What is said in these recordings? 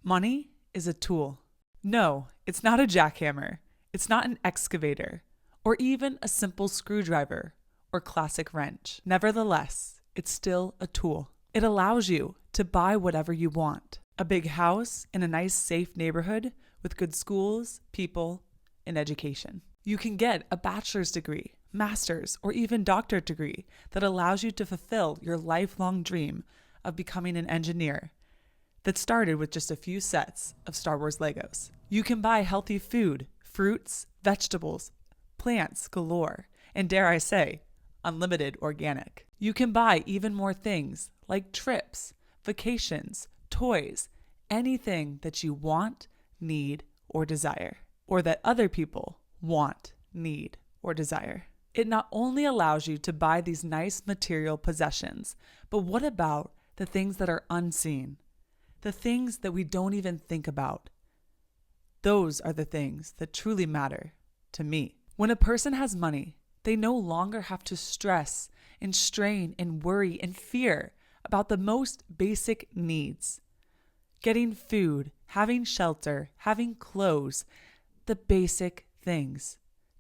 Money is a tool. No, it's not a jackhammer. It's not an excavator, or even a simple screwdriver or classic wrench. Nevertheless, it's still a tool. It allows you to buy whatever you want. A big house in a nice, safe neighborhood with good schools, people, and education. You can get a bachelor's degree, master's, or even doctorate degree that allows you to fulfill your lifelong dream of becoming an engineer that started with just a few sets of Star Wars Legos. You can buy healthy food, fruits, vegetables, plants galore, and dare I say, unlimited organic. You can buy even more things like trips, vacations, toys, anything that you want, need, or desire, or that other people want, need, or desire. It not only allows you to buy these nice material possessions, but what about the things that are unseen? The things that we don't even think about. Those are the things that truly matter to me. When a person has money, they no longer have to stress and strain and worry and fear about the most basic needs. Getting food, having shelter, having clothes, the basic things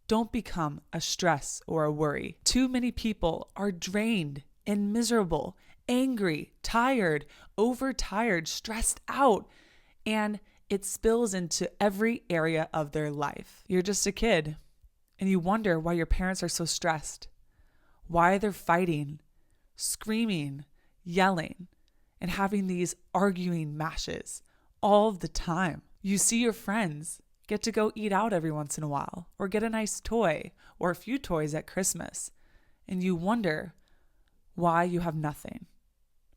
don't become a stress or a worry. Too many people are drained and miserable, angry, tired, overtired, stressed out, and it spills into every area of their life. You're just a kid, and you wonder why your parents are so stressed, why they're fighting, screaming, yelling, and having these arguing matches all the time. You see your friends get to go eat out every once in a while, or get a nice toy, or a few toys at Christmas, and you wonder why you have nothing,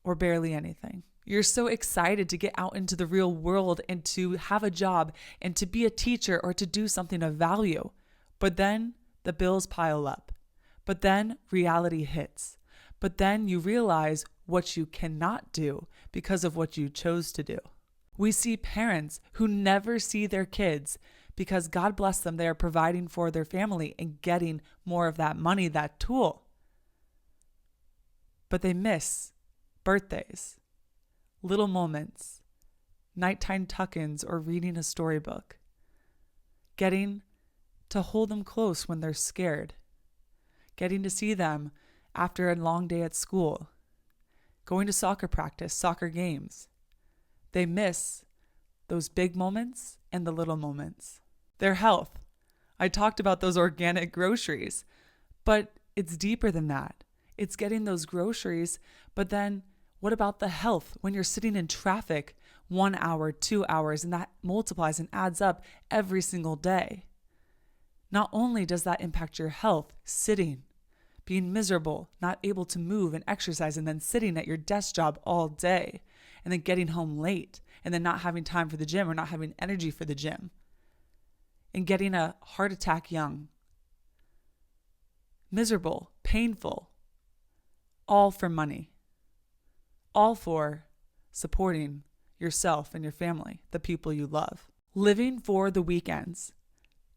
or barely anything. You're so excited to get out into the real world and to have a job and to be a teacher or to do something of value. But then the bills pile up. But then reality hits. But then you realize what you cannot do because of what you chose to do. We see parents who never see their kids because God bless them, they are providing for their family and getting more of that money, that tool. But they miss birthdays, little moments, nighttime tuck-ins or reading a storybook, getting to hold them close when they're scared, getting to see them after a long day at school, going to soccer practice, soccer games. They miss those big moments and the little moments. Their health. I talked about those organic groceries, but it's deeper than that. It's getting those groceries, but then what about the health when you're sitting in traffic 1 hour, 2 hours, and that multiplies and adds up every single day? Not only does that impact your health, sitting, being miserable, not able to move and exercise, and then sitting at your desk job all day, and then getting home late, and then not having time for the gym or not having energy for the gym, and getting a heart attack young. Miserable, painful, all for money. All for supporting yourself and your family, the people you love. Living for the weekends,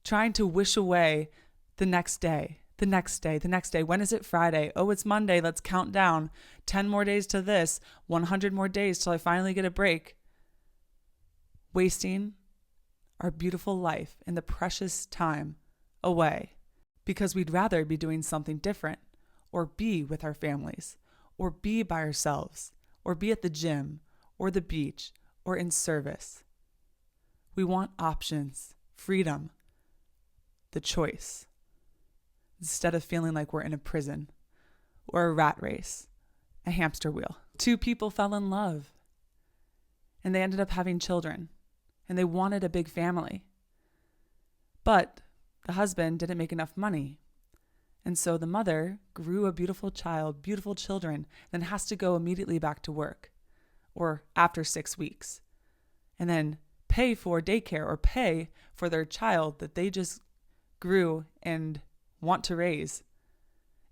trying to wish away the next day, the next day, the next day. When is it Friday? Oh, it's Monday. Let's count down 10 more days to this, 100 more days till I finally get a break. Wasting our beautiful life and the precious time away because we'd rather be doing something different or be with our families or be by ourselves or be at the gym or the beach or in service. We want options, freedom, the choice, instead of feeling like we're in a prison or a rat race, a hamster wheel. 2 people fell in love and they ended up having children and they wanted a big family. But the husband didn't make enough money. And so the mother grew a beautiful child, beautiful children, then has to go immediately back to work or after 6 weeks and then pay for daycare or pay for their child that they just grew and want to raise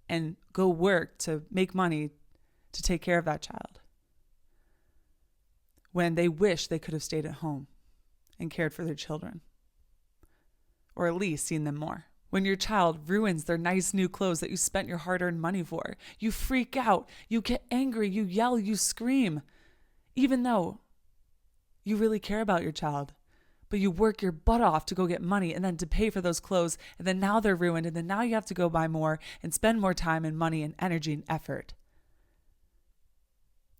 and go work to make money to take care of that child when they wish they could have stayed at home and cared for their children or at least seen them more. When your child ruins their nice new clothes that you spent your hard-earned money for, you freak out, you get angry, you yell, you scream, even though You really care about your child, but you work your butt off to go get money and then to pay for those clothes, and then now they're ruined, and then now you have to go buy more and spend more time and money and energy and effort.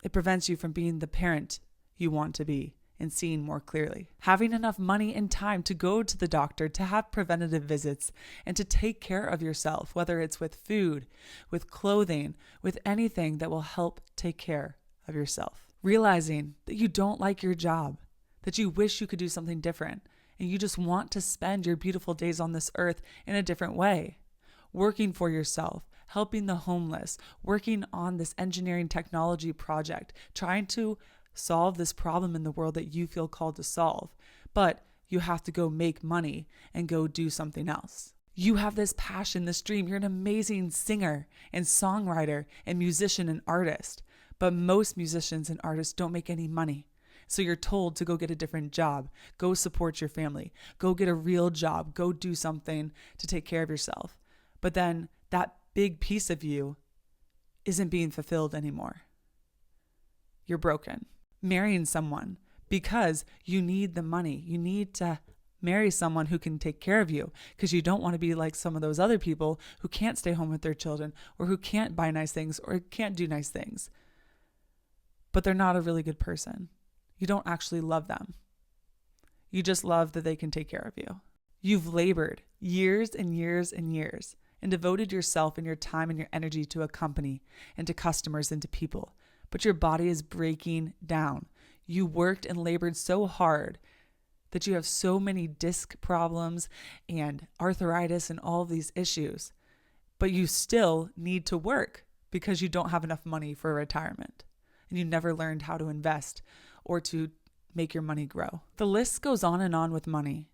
It prevents you from being the parent you want to be and seeing more clearly. Having enough money and time to go to the doctor, to have preventative visits, and to take care of yourself, whether it's with food, with clothing, with anything that will help take care of yourself. Realizing that you don't like your job, that you wish you could do something different, and you just want to spend your beautiful days on this earth in a different way. Working for yourself, helping the homeless, working on this engineering technology project, trying to solve this problem in the world that you feel called to solve, but you have to go make money and go do something else. You have this passion, this dream. You're an amazing singer and songwriter and musician and artist, but most musicians and artists don't make any money. So you're told to go get a different job, go support your family, go get a real job, go do something to take care of yourself. But then that big piece of you isn't being fulfilled anymore. You're broken. Marrying someone because you need the money. You need to marry someone who can take care of you because you don't want to be like some of those other people who can't stay home with their children or who can't buy nice things or can't do nice things. But they're not a really good person. You don't actually love them. You just love that they can take care of you. You've labored years and years and years and devoted yourself and your time and your energy to a company and to customers and to people, but your body is breaking down. You worked and labored so hard that you have so many disc problems and arthritis and all of these issues, but you still need to work because you don't have enough money for retirement and you never learned how to invest or to make your money grow. The list goes on and on with money,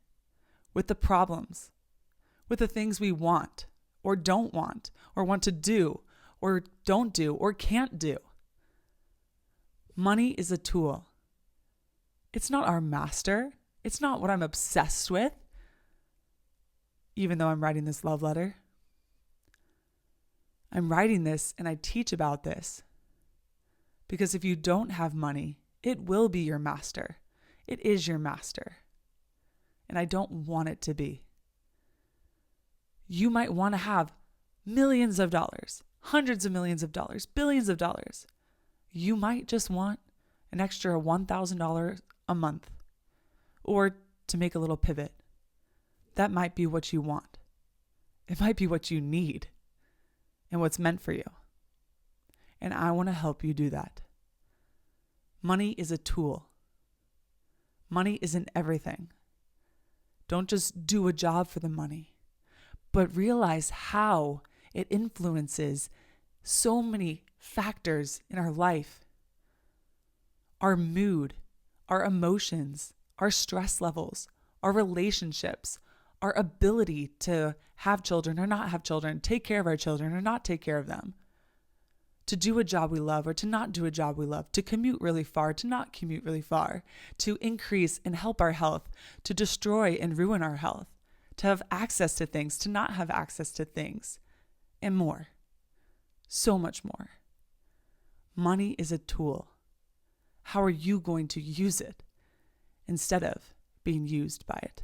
with the problems, with the things we want or don't want or want to do or don't do or can't do. Money is a tool. It's not our master. It's not what I'm obsessed with, even though I'm writing this love letter. I'm writing this and I teach about this because if you don't have money, it will be your master. It is your master. And I don't want it to be. You might want to have millions of dollars, hundreds of millions of dollars, billions of dollars. You might just want an extra $1,000 a month or to make a little pivot. That might be what you want. It might be what you need and what's meant for you. And I want to help you do that. Money is a tool. Money isn't everything. Don't just do a job for the money, but realize how it influences so many factors in our life. Our mood, our emotions, our stress levels, our relationships, our ability to have children or not have children, take care of our children or not take care of them, to do a job we love or to not do a job we love, to commute really far, to not commute really far, to increase and help our health, to destroy and ruin our health, to have access to things, to not have access to things, and more. So much more. Money is a tool. How are you going to use it instead of being used by it?